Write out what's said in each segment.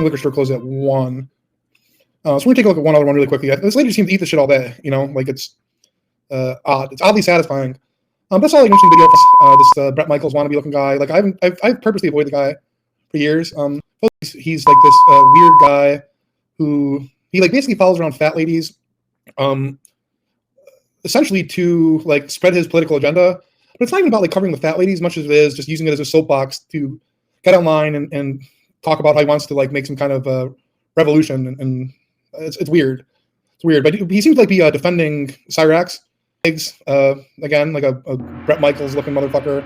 liquor store closes at 1. So we're gonna take a look at one other one really quickly. This lady seems to eat this shit all day. Like it's odd. It's oddly satisfying. That's all like interesting video for this Brett Michaels wannabe looking guy. Like I've purposely avoided the guy for years. He's like this weird guy who he like basically follows around fat ladies, essentially to like spread his political agenda. But it's not even about like covering the fat ladies as much as it is just using it as a soapbox to get online and talk about how he wants to like make some kind of revolution. And it's weird. It's weird. But he seems like be defending Cyrax. Again, like a Brett Michaels looking motherfucker,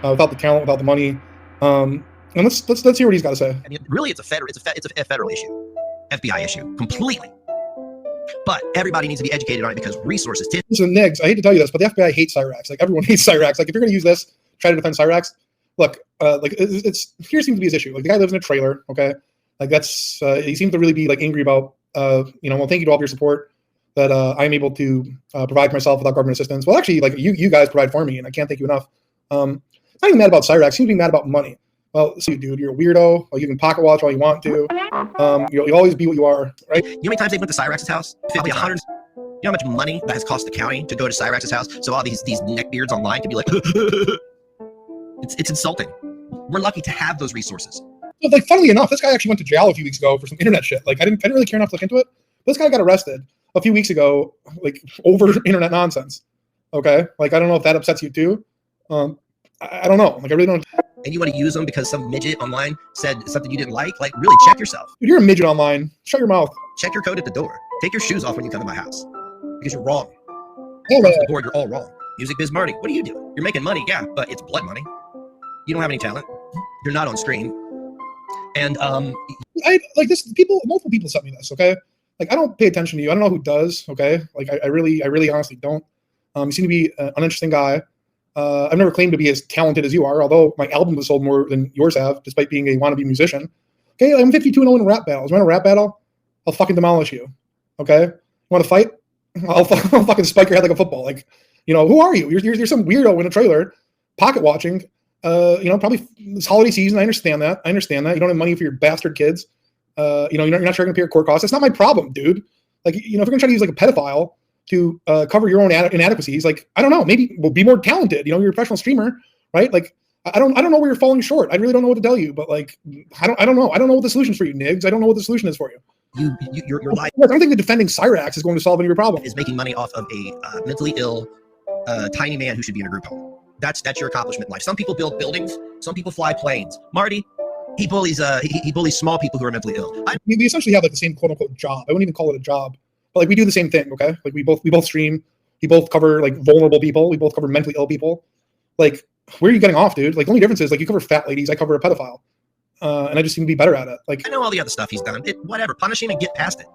without the talent, without the money. And let's hear what he's got to say. I mean, really, it's a federal issue, FBI issue, completely. But everybody needs to be educated on it because resources. Listen, Negz, I hate to tell you this, but the FBI hates Cyrax. Like everyone hates Cyrax. Like if you're going to use this, try to defend Cyrax. Look, like it's here seems to be his issue. Like the guy lives in a trailer. Okay, like that's he seems to really be like angry about. Well, thank you to all of your support. That I'm able to provide for myself without government assistance. Well, actually, like you guys provide for me, and I can't thank you enough. Not even mad about Cyrax. Seems to be mad about money. Well, see, dude, you're a weirdo. Like you can pocket watch all you want to. You'll always be what you are, right? You know how many times they went to Cyrax's house? 50, 100. You know how much money that has cost the county to go to Cyrax's house? So all these neckbeards online can be like, it's insulting. We're lucky to have those resources. But like, funnily enough, this guy actually went to jail a few weeks ago for some internet shit. Like I didn't really care enough to look into it. This guy got arrested a few weeks ago, like over internet nonsense. Okay, like I don't know if that upsets you too. I don't know. Like I really don't. And you want to use them because some midget online said something you didn't like? Like really check yourself. Dude, you're a midget online. Shut your mouth. Check your code at the door. Take your shoes off when you come to my house because you're wrong. Oh, Across the board, you're all wrong. Music Biz Marty, what are you doing? You're making money, yeah, but it's blood money. You don't have any talent. You're not on screen. And I like this. Multiple people sent me this. Okay. Like I don't pay attention to you. I don't know who does. Okay. Like I really honestly don't. You seem to be an uninteresting guy. I've never claimed to be as talented as you are, although my album was sold more than yours have, despite being a wannabe musician. Okay, I'm 52-0 in rap battles. Want a rap battle? I'll fucking demolish you. Okay, you want to fight? I'll fucking spike your head like a football. Like, who are you? You're some weirdo in a trailer, pocket watching. Probably this holiday season. I understand that. You don't have money for your bastard kids. You're not sure going to pay your court costs. That's not my problem, dude. Like, if you're gonna try to use like a pedophile to cover your own inadequacies, like I don't know, maybe we'll be more talented. You're a professional streamer, right? Like I don't know where you're falling short. I really don't know what to tell you, but like I don't know. I don't know what the solution is for you, Negz. I don't know what the solution is for you. Your life. I don't think that defending Cyrax is going to solve any of your problems. Is making money off of a mentally ill, tiny man who should be in a group home. That's your accomplishment in life. Some people build buildings. Some people fly planes. Marty, he bullies small people who are mentally ill. We essentially have like the same quote unquote job. I wouldn't even call it a job. But like we do the same thing, okay? Like we both stream, we both cover like vulnerable people, we both cover mentally ill people. Like, where are you getting off, dude? Like the only difference is like you cover fat ladies, I cover a pedophile. And I just seem to be better at it. Like I know all the other stuff he's done. Whatever. Punish him and get past it.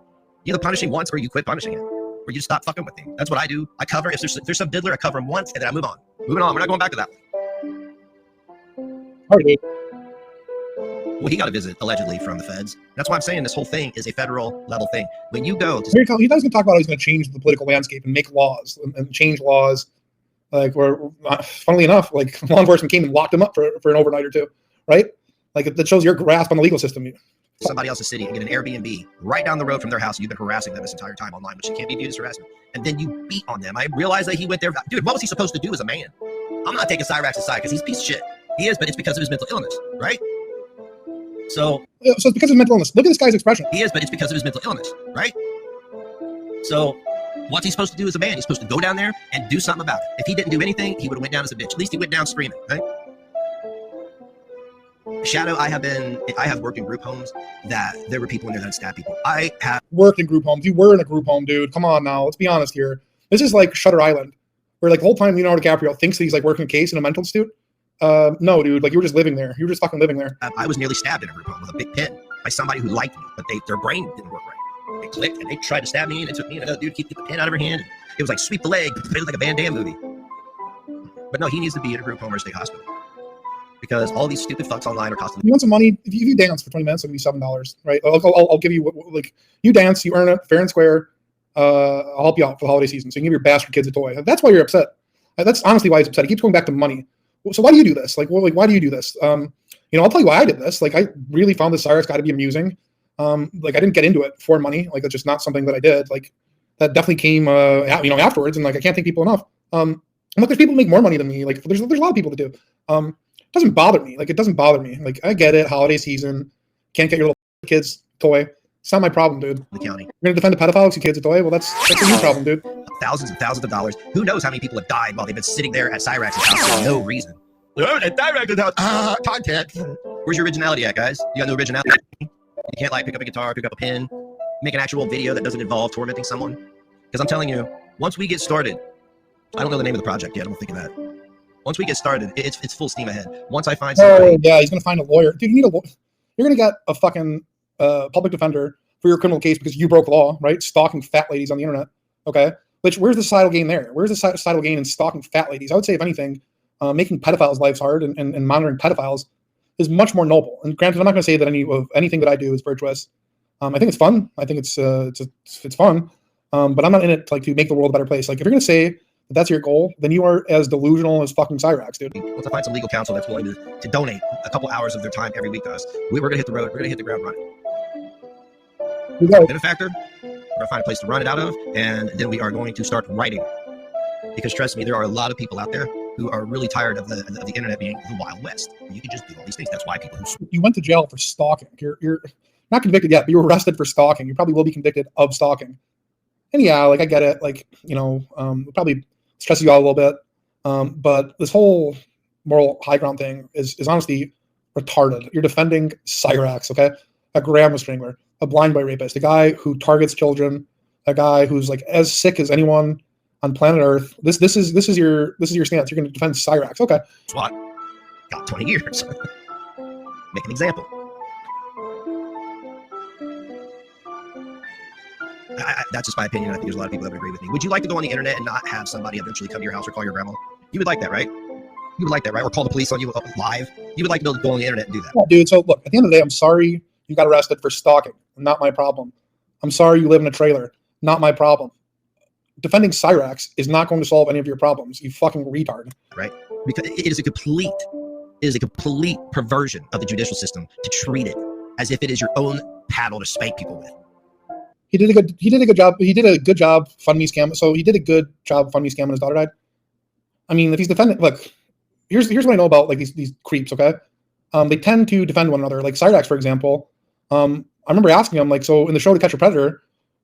You either punish him once or you quit punishing him. Or you just stop fucking with him. That's what I do. I cover if there's some diddler, I cover him once and then I move on. Moving on. We're not going back to that one. All right, dude. Well, he got a visit allegedly from the feds. That's why I'm saying this whole thing is a federal level thing. When you go to he does talk about how he's going to change the political landscape and make laws and change laws. Like where, funnily enough, like law enforcement came and locked him up for an overnight or two, right? Like that shows your grasp on the legal system. Somebody else's city and get an Airbnb right down the road from their house. And you've been harassing them this entire time online, which can't be viewed as harassment. And then you beat on them. I realized that he went there. Dude, what was he supposed to do as a man? I'm not taking Cyrax's side because he's a piece of shit. He is, but it's because of his mental illness, right? So it's because of his mental illness. Look at this guy's expression. He is, but it's because of his mental illness, right? So what's he supposed to do as a man? He's supposed to go down there and do something about it. If he didn't do anything, he would have went down as a bitch. At least he went down screaming, right? Shadow, I have worked in group homes that there were people in there that stabbed people. I have worked in group homes. You were in a group home, dude. Come on now. Let's be honest here. This is like Shutter Island, where like the whole time Leonardo DiCaprio thinks that he's like working a case in a mental institute. No, dude, like you were just living there. You were just fucking living there. I was nearly stabbed in a group home with a big pin by somebody who liked me, but their brain didn't work right. They clicked and they tried to stab me, and it took me and another dude to keep the pin out of her hand. It was like sweep the leg. It was like a Van Damme movie. But no, he needs to be in a group home or a state hospital because all these stupid fucks online are costing. You want some money? If you dance for 20 minutes, I'll give you $7, right? I'll give you like you dance, you earn it fair and square. I'll help you out for the holiday season, so you can give your bastard kids a toy. That's why you're upset. That's honestly why he's upset. He keeps going back to money. So why do you do this? Why do you do this? I'll tell you why I did this. Like, I really found this Cyrax guy to be amusing. Like I didn't get into it for money. Like that's just not something that I did. Like that definitely came, afterwards. And like I can't thank people enough. And look, there's people who make more money than me. Like there's a lot of people that do. It doesn't bother me. Like it doesn't bother me. Like I get it. Holiday season, can't get your little kid's toy. It's not my problem, dude. The county. You're gonna defend a pedophile because your kid's a toy? Well, that's a new problem, dude. Thousands and thousands of dollars. Who knows how many people have died while they've been sitting there at Cyrax's house for no reason. At Cyrax's house. Content. Where's your originality at, guys? You got no originality. You can't like pick up a guitar, pick up a pen, make an actual video that doesn't involve tormenting someone. Because I'm telling you, once we get started, I don't know the name of the project yet. I'm thinking that. Once we get started, it's full steam ahead. Once I find somebody. Oh yeah, he's gonna find a lawyer. Dude, you need a lawyer. You're gonna get a fucking public defender for your criminal case because you broke the law, right? Stalking fat ladies on the internet. Okay, which where's the societal gain there? Where's the societal gain in stalking fat ladies? I would say, if anything, making pedophiles' lives hard and monitoring pedophiles is much more noble. And granted, I'm not going to say that anything that I do is virtuous. I think it's fun. I think it's fun. But I'm not in it to make the world a better place. Like if you're going to say that that's your goal, then you are as delusional as fucking Cyrax, dude. Once I find some legal counsel that's willing to donate a couple hours of their time every week to us, we're going to hit the road. We're going to hit the ground running. Benefactor, we're going to find a place to run it out of, and then we are going to start writing. Because trust me, there are a lot of people out there who are really tired of the internet being the Wild West. You can just do all these things. That's why people you went to jail for stalking. You're not convicted yet, but you were arrested for stalking. You probably will be convicted of stalking. And yeah, like I get it. Like, it probably stresses you out a little bit. But this whole moral high ground thing is honestly retarded. You're defending Cyrax, okay? A grandma strangler, a blind boy rapist, a guy who targets children, a guy who's like as sick as anyone on planet Earth. This is your stance. You're going to defend Cyrax, okay? SWAT got 20 years. Make an example. That's just my opinion. I think there's a lot of people that would agree with me. Would you like to go on the internet and not have somebody eventually come to your house or call your grandma? You would like that, right? You would like that, right? Or call the police on you live? You would like to be able to go on the internet and do that. Yeah, dude, so look, at the end of the day, I'm sorry you got arrested for stalking. Not my problem. I'm sorry you live in a trailer. Not my problem. Defending Cyrax is not going to solve any of your problems, you fucking retard. Right? Because it is a complete perversion of the judicial system to treat it as if it is your own paddle to spank people with. He did a good job. He did a good job funding me scam. So he did a good job funding me scam when his daughter died. I mean, if he's defending, look, here's what I know about like these creeps. Okay, they tend to defend one another. Like Cyrax, for example. I remember asking him, like, so in the show To Catch a Predator,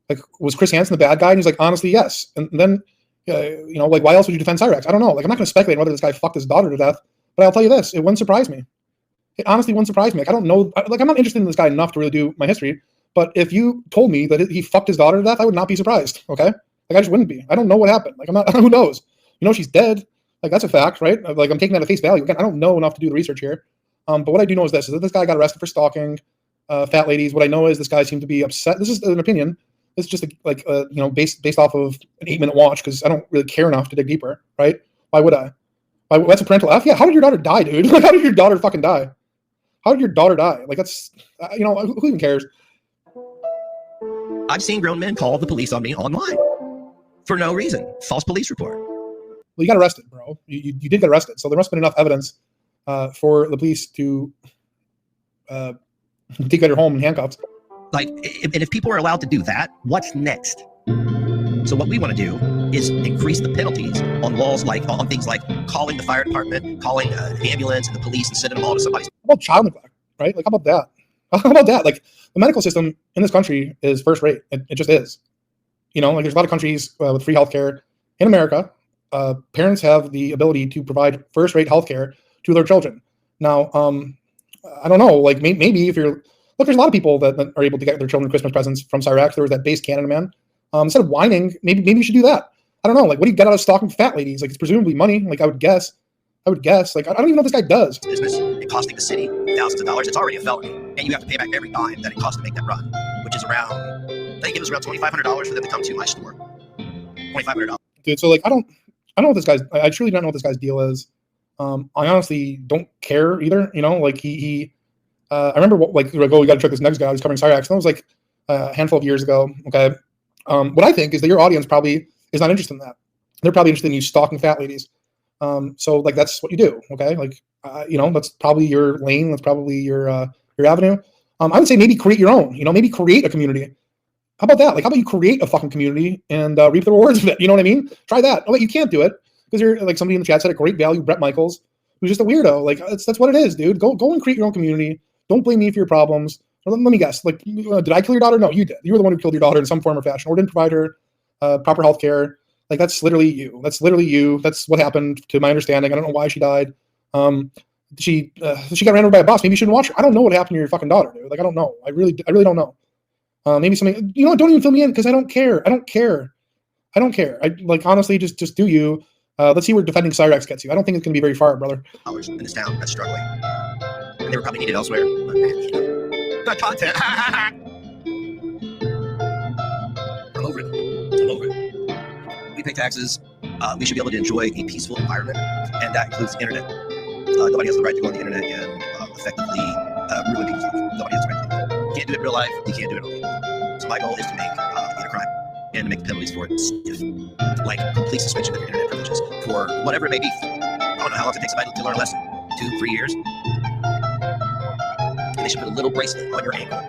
like, was Chris Hansen the bad guy? And he's like, honestly, yes. And then, like, why else would you defend Cyrax? I don't know. Like, I'm not going to speculate whether this guy fucked his daughter to death, but I'll tell you this: it wouldn't surprise me. It honestly wouldn't surprise me. Like, I don't know. Like, I'm not interested in this guy enough to really do my history. But if you told me that he fucked his daughter to death, I would not be surprised. Okay, like I just wouldn't be. I don't know what happened. Like I'm not. Who knows? She's dead. Like that's a fact, right? Like I'm taking that at face value. Again, I don't know enough to do the research here. But what I do know is this: is that this guy got arrested for stalking fat ladies. What I know is this guy seemed to be upset. This is an opinion. It's just based off of an 8-minute watch because I don't really care enough to dig deeper, right? Why would I? That's a parental F. Yeah. How did your daughter die, dude? Like how did your daughter fucking die? How did your daughter die? Like that's who even cares? I've seen grown men call the police on me online for no reason. False police report. Well, you got arrested, bro. You did get arrested. So there must have been enough evidence for the police to take you out of your home in handcuffs. Like, and if people are allowed to do that, what's next? So what we want to do is increase the penalties on laws on things like calling the fire department, calling an ambulance and the police and sending them all to somebody's. How about child neglect, right? Like, how about that? How about that? Like, the medical system in this country is first rate. It just is. Like there's a lot of countries with free healthcare. In America, parents have the ability to provide first rate healthcare to their children. Now, I don't know. Like maybe if you're there's a lot of people that are able to get their children Christmas presents from Cyrax. There was that base Canada man. Instead of whining, maybe you should do that. I don't know. Like, what do you get out of stalking fat ladies? Like, it's presumably money. Like, I would guess. Like, I don't even know what this guy does. Business and costing the city thousands of dollars. It's already a felony, and you have to pay back every dime that it costs to make that run, which is around. I think it was around $2,500 for them to come to my store. $2,500. Dude, so like, I don't know what this guy's. I truly don't know what this guy's deal is. I honestly don't care either. Like he. I remember we got to check this Negz guy who's covering Cyrax. That was like a handful of years ago. Okay. What I think is that your audience probably is not interested in that. They're probably interested in you stalking fat ladies. So like that's what you do, okay? Like that's probably your lane, that's probably your avenue. I would say maybe create your own. Maybe create a community. How about that? Like, how about you create a fucking community and reap the rewards of it? You know what I mean? Try that. Oh, wait, you can't do it because you're like somebody in the chat said a great value, Brett Michaels, who's just a weirdo. Like, that's what it is, dude. Go and create your own community. Don't blame me for your problems. Or let me guess. Like, did I kill your daughter? No, you did. You were the one who killed your daughter in some form or fashion, or didn't provide her proper health care. Like, that's literally you. That's literally you. That's what happened, to my understanding. I don't know why she died. She got ran over by a bus. Maybe you shouldn't watch her. I don't know what happened to your fucking daughter, dude. Like, I don't know. I really don't know. Maybe something. You know what? Don't even fill me in because I don't care. I don't care. I like, honestly, just do you. Let's see where defending Cyrax gets you. I don't think it's going to be very far, brother. In this town that's struggling, and they were probably needed elsewhere. But, got content. I'm over it. We pay taxes. We should be able to enjoy a peaceful environment, and that includes the internet. Nobody has the right to go on the internet and effectively ruin people's life. Nobody has the right to do that. You can't do it in real life. You can't do it online. So my goal is to make it a crime and to make the penalties for it stiff, like complete suspension of your internet privileges for whatever it may be. I don't know how long it takes somebody to learn a lesson. 2-3 years. And they should put a little bracelet on your ankle.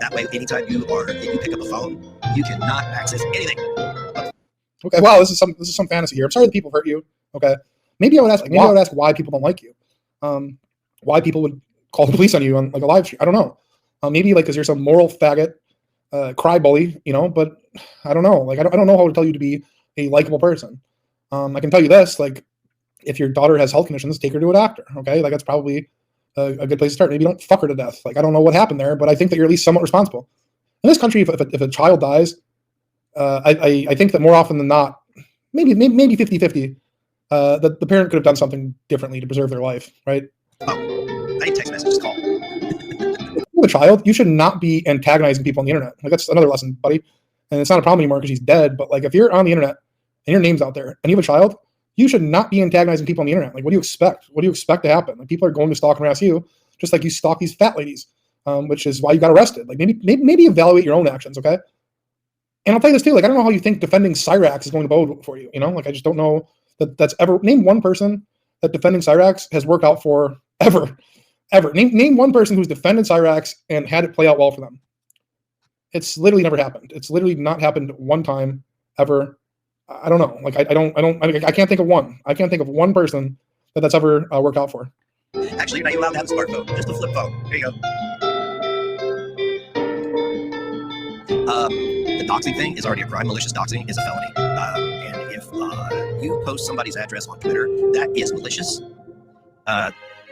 That way, anytime you pick up a phone, you cannot access anything. Okay, wow, this is some fantasy here. I'm sorry that people hurt you. Okay, maybe I would ask. I would ask why people don't like you. Why people would call the police on you on like a live stream. I don't know. Maybe like because you're some moral faggot, cry bully. But I don't know. Like I don't know how to tell you to be a likable person. I can tell you this: like if your daughter has health conditions, take her to a doctor. Okay, like that's probably a good place to start. Maybe don't fuck her to death. Like I don't know what happened there, but I think that you're at least somewhat responsible. In this country, if a child dies, I think that more often than not, maybe 50-50, that the parent could have done something differently to preserve their life, right? Oh, I need text messages, call. With a child, you should not be antagonizing people on the internet. Like that's another lesson, buddy. And it's not a problem anymore because she's dead. But like if you're on the internet and your name's out there and you have a child, you should not be antagonizing people on the internet. Like what do you expect? What do you expect to happen? Like people are going to stalk and harass you, just like you stalk these fat ladies, which is why you got arrested. Like maybe evaluate your own actions, okay? And I'll tell you this too. Like I don't know how you think defending Cyrax is going to bode for you. Like I just don't know that's ever. Name one person that defending Cyrax has worked out for ever. Name one person who's defended Cyrax and had it play out well for them. It's literally never happened. It's literally not happened one time ever. I don't know. Like I can't think of one. I can't think of one person that's ever worked out for. Actually, you're not even allowed to have a smartphone. Just a flip phone. Here you go. The doxing thing is already a crime. Malicious doxing is a felony. And if you post somebody's address on Twitter, that is malicious.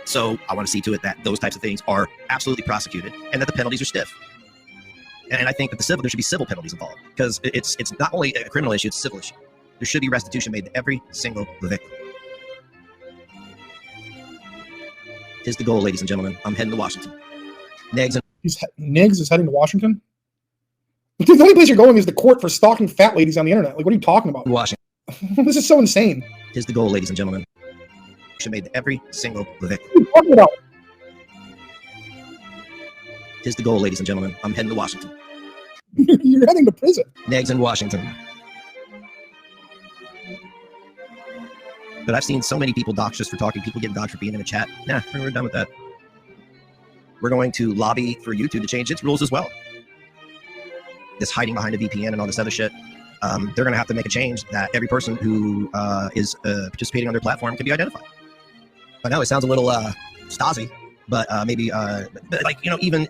So I want to see to it that those types of things are absolutely prosecuted and that the penalties are stiff. And I think that there should be civil penalties involved because it's not only a criminal issue, it's a civil issue. There should be restitution made to every single victim. Here's the goal, ladies and gentlemen. I'm heading to Washington. Negz is heading to Washington? The only place you're going is the court for stalking fat ladies on the internet. Like, what are you talking about? Washington. This is so insane. Here's the goal, ladies and gentlemen. Should made to every single victim. What are you talking about? Here's the goal, ladies and gentlemen. I'm heading to Washington. You're heading to prison. Negz in Washington. But I've seen so many people doxed just for talking. People getting doxed for being in a chat. Nah, we're done with that. We're going to lobby for YouTube to change its rules as well. This hiding behind a VPN and all this other shit. They're going to have to make a change that every person who is participating on their platform can be identified. I know it sounds a little Stasi, but maybe like, even...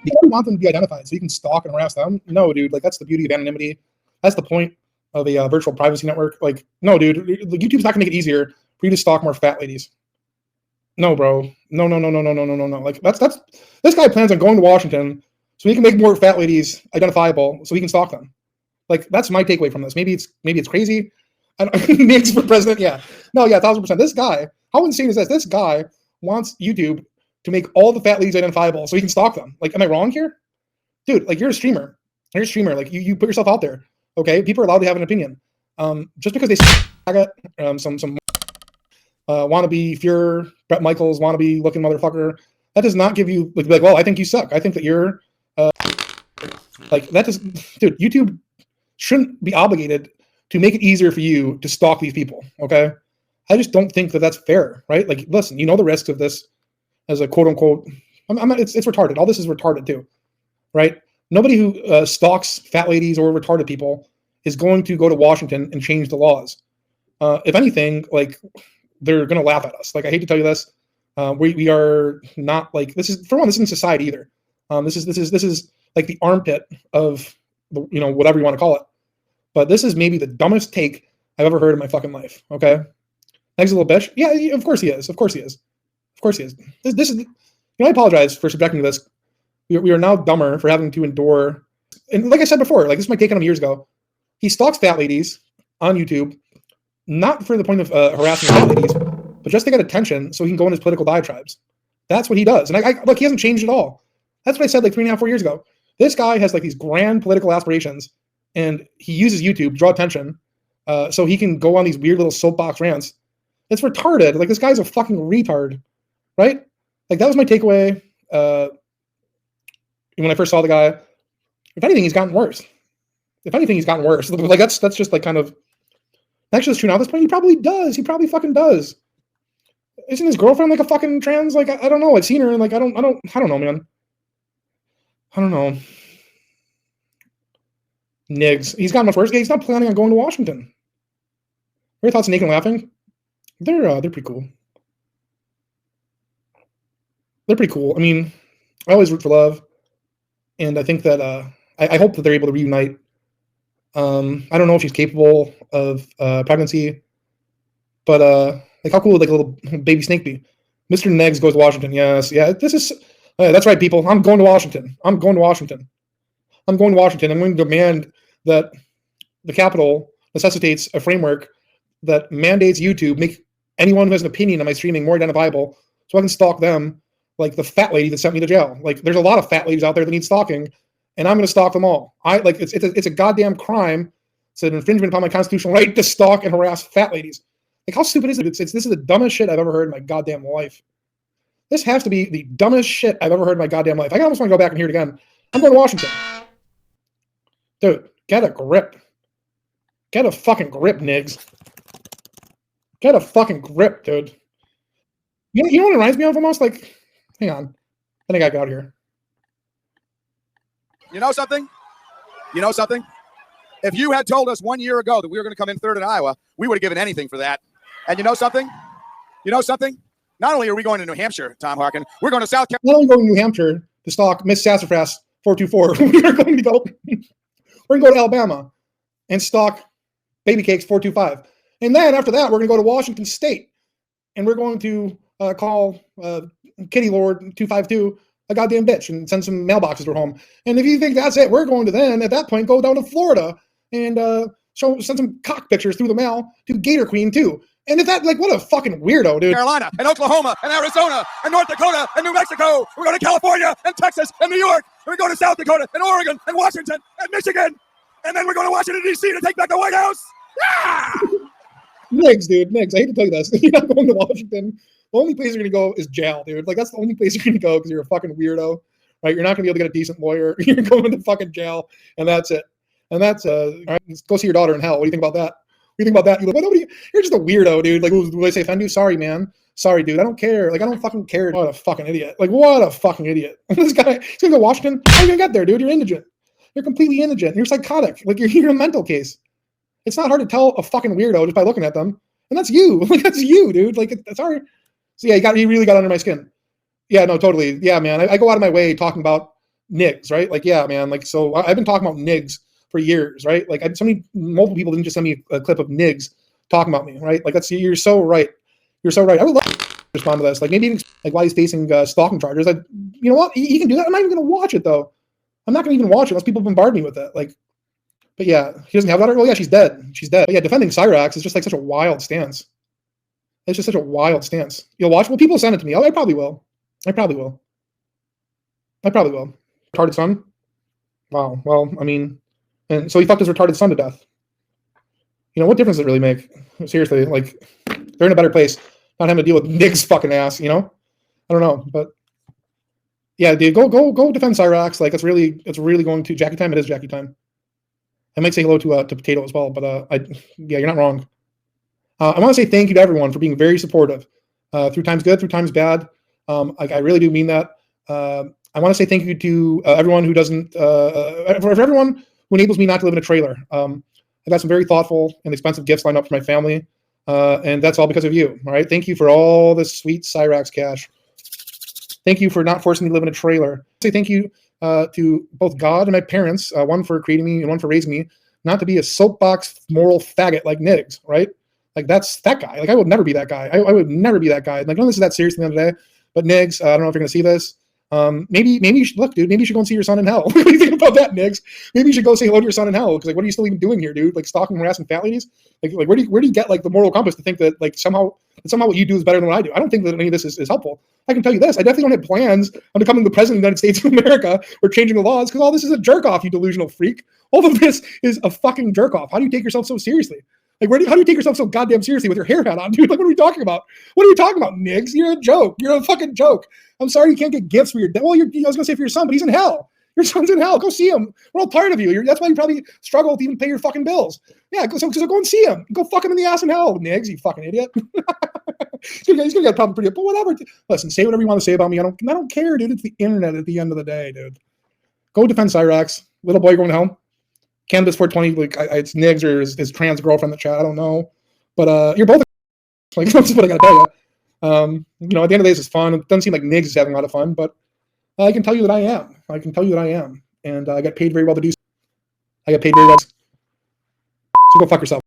You don't want them to be identified so you can stalk and harass them? No, dude. Like, that's the beauty of anonymity. That's the point of a virtual privacy network. Like, no, dude. YouTube's not going to make it easier for you to stalk more fat ladies. No, bro. No. Like, that's this guy plans on going to Washington so he can make more fat ladies identifiable so he can stalk them. Like, that's my takeaway from this. Maybe it's crazy. I don't Negz for president. Yeah. No, yeah, 1,000%. This guy, how insane is this? This guy wants YouTube to make all the fat ladies identifiable so he can stalk them. Like, am I wrong here? Dude, like, you're a streamer. Like, you put yourself out there. Okay? People are allowed to have an opinion. Just because they some wannabe Fuhrer, Brett Michaels, wannabe looking motherfucker, that does not give you, like, well, I think you suck. I think that you're, like, that does, dude, YouTube shouldn't be obligated to make it easier for you to stalk these people, okay? I just don't think that that's fair, right? Like, listen, you know the risks of this as a quote-unquote I'm not, it's retarded. All this is retarded too, right? Nobody who stalks fat ladies or retarded people is going to go to Washington and change the laws. If anything, like they're going to laugh at us. Like I hate to tell you this, we are not like this is for one. This isn't society either. This is like the armpit of the, you know, whatever you want to call it. But this is maybe the dumbest take I've ever heard in my fucking life. Okay, Neg's a little bitch. Yeah, of course he is. Of course he is. Of course he is. This is. You know, I apologize for subjecting to this. We are now dumber for having to endure. And like I said before, like this is my take on him years ago. He stalks fat ladies on YouTube, not for the point of harassing fat ladies, but just to get attention so he can go in his political diatribes. That's what he does. And I look, he hasn't changed at all. That's what I said like 3.5, 4 years ago. This guy has like these grand political aspirations, and he uses YouTube to draw attention so he can go on these weird little soapbox rants. It's retarded. Like this guy's a fucking retard, right? Like that was my takeaway when I first saw the guy. If anything, he's gotten worse. If anything, he's gotten worse. Like that's just like kind of actually it's true now at this point. He probably does. He probably fucking does. Isn't his girlfriend like a fucking trans? Like I don't know. I've seen her and like I don't know, man. I don't know. Negz. He's gotten much worse. He's not planning on going to Washington. What are your thoughts on Naked and Laughing? They're pretty cool. They're pretty cool. I mean, I always root for love, and I think that I hope that they're able to reunite. I don't know if she's capable of pregnancy, but like how cool would like a little baby snake be? Mr. Negz goes to Washington. Yes, yeah. This is that's right, people. I'm going to Washington. I'm going to Washington. I'm going to Washington. I'm going to demand that the Capitol necessitates a framework that mandates YouTube make anyone who has an opinion on my streaming more identifiable, so I can stalk them. Like the fat lady that sent me to jail. Like there's a lot of fat ladies out there that need stalking, and I'm going to stalk them all. It's a goddamn crime. It's an infringement upon my constitutional right to stalk and harass fat ladies. Like how stupid is it? This is the dumbest shit I've ever heard in my goddamn life. This has to be the dumbest shit I've ever heard in my goddamn life. I almost want to go back and hear it again. I'm going to Washington. Dude, get a grip. Get a fucking grip, Negz. Get a fucking grip, dude. You know what it reminds me of almost? Like, hang on. I think I got out here. You know something? You know something? If you had told us 1 year ago that we were going to come in third in Iowa, we would have given anything for that. And you know something? You know something? Not only are we going to New Hampshire, Tom Harkin, we're going to South Carolina. Not only going to New Hampshire to stalk Miss Sassafras 424, we're going to go to Alabama and stalk Baby Cakes 425. And then after that, we're going to go to Washington State, and we're going to call Kitty Lord 252 a goddamn bitch and send some mailboxes to her home. And if you think that's it, we're going to then at that point go down to Florida and send some cock pictures through the mail to Gator Queen too. And if that, like, what a fucking weirdo, dude. Carolina and Oklahoma and Arizona and North Dakota and New Mexico. We're going to California and Texas and New York. We're going to South Dakota and Oregon and Washington and Michigan. And then we're going to Washington, D.C. to take back the White House. Yeah! Negz, dude, Negz. I hate to tell you this. You're not going to Washington. The only place you're going to go is jail, dude. Like, that's the only place you're going to go because you're a fucking weirdo, right? You're not going to be able to get a decent lawyer. You're going to fucking jail, and that's it. And that's, all right, go see your daughter in hell. What do you think about that? What do you think about that? You're like, well, you're just a weirdo, dude. Like, will I say offend you? Sorry, man. Sorry, dude. I don't care. Like, I don't fucking care. What a fucking idiot. Like, what a fucking idiot. This guy, he's going to go to Washington. How are you going to get there, dude? You're indigent. You're completely indigent. You're psychotic. Like, you're a mental case. It's not hard to tell a fucking weirdo just by looking at them. And that's you. Like, that's you, dude. Like, that's hard. So, yeah, he really got under my skin. Yeah, no, totally. Yeah, man. I go out of my way talking about Negz, right? Like, yeah, man. Like, so I've been talking about Negz for years, right? Like, multiple people didn't just send me a clip of Negz talking about me, right? Like, you're so right. You're so right. I would love to respond to this. Like, maybe like why he's facing stalking charges. Like, you know what? He can do that. I'm not even going to watch it, though. I'm not going to even watch it unless people bombard me with it. Like, but yeah, he doesn't have that. Well, yeah, she's dead. She's dead. But yeah, defending Cyrax is just like such a wild stance. It's just such a wild stance. You'll watch? Well, people send it to me. I probably will. I probably will. Retarded son? Wow. Well, I mean, and so he fucked his retarded son to death. You know, what difference does it really make? Seriously, like, they're in a better place not having to deal with Negz fucking ass, you know? I don't know, but yeah, dude, go defend Cyrax. Like, it's really going to Jackie time. It is Jackie time. I might say hello to Potato as well, but yeah, you're not wrong. I want to say thank you to everyone for being very supportive through times good, through times bad. I really do mean that. I want to say thank you to everyone who doesn't, for everyone who enables me not to live in a trailer. I've got some very thoughtful and expensive gifts lined up for my family, and that's all because of you. All right, thank you for all this sweet Cyrax cash. Thank you for not forcing me to live in a trailer. I say thank you to both God and my parents, one for creating me and one for raising me, not to be a soapbox moral faggot like Negz, right? Like that's that guy. Like I would never be that guy. I would never be that guy. Like none of this is that serious at the end of the day. But Negz, I don't know if you're gonna see this. Maybe you should look, dude. Maybe you should go and see your son in hell. What do you think about that, Negz? Maybe you should go say hello to your son in hell. Because like, what are you still even doing here, dude? Like stalking, harassing fat ladies? Like where do you get like the moral compass to think that like somehow what you do is better than what I do? I don't think that any of this is helpful. I can tell you this: I definitely don't have plans on becoming the president of the United States of America or changing the laws because all this is a jerk off, you delusional freak. All of this is a fucking jerk off. How do you take yourself so seriously? Like, how do you take yourself so goddamn seriously with your hair hat on, dude? Like, what are we talking about? What are you talking about, Negz? You're a joke. You're a fucking joke. I'm sorry you can't get gifts for your dad. Well, I was gonna say for your son, but he's in hell. Your son's in hell. Go see him. We're all tired of you. That's why you probably struggle to even pay your fucking bills. Yeah, so go and see him. Go fuck him in the ass in hell, Negz, you fucking idiot. He's gonna get probably pretty, but whatever. Listen, say whatever you want to say about me. I don't care, dude. It's the internet at the end of the day, dude. Go defend Cyrax. Little boy going home. Cannabis 420, like it's Negz or his trans girlfriend in the chat. I don't know. But you're both like that's what I gotta tell you. At the end of the day, this is fun. It doesn't seem like Negz is having a lot of fun, but I can tell you that I am. And I get paid very well to do so. I get paid very well. So go fuck yourself.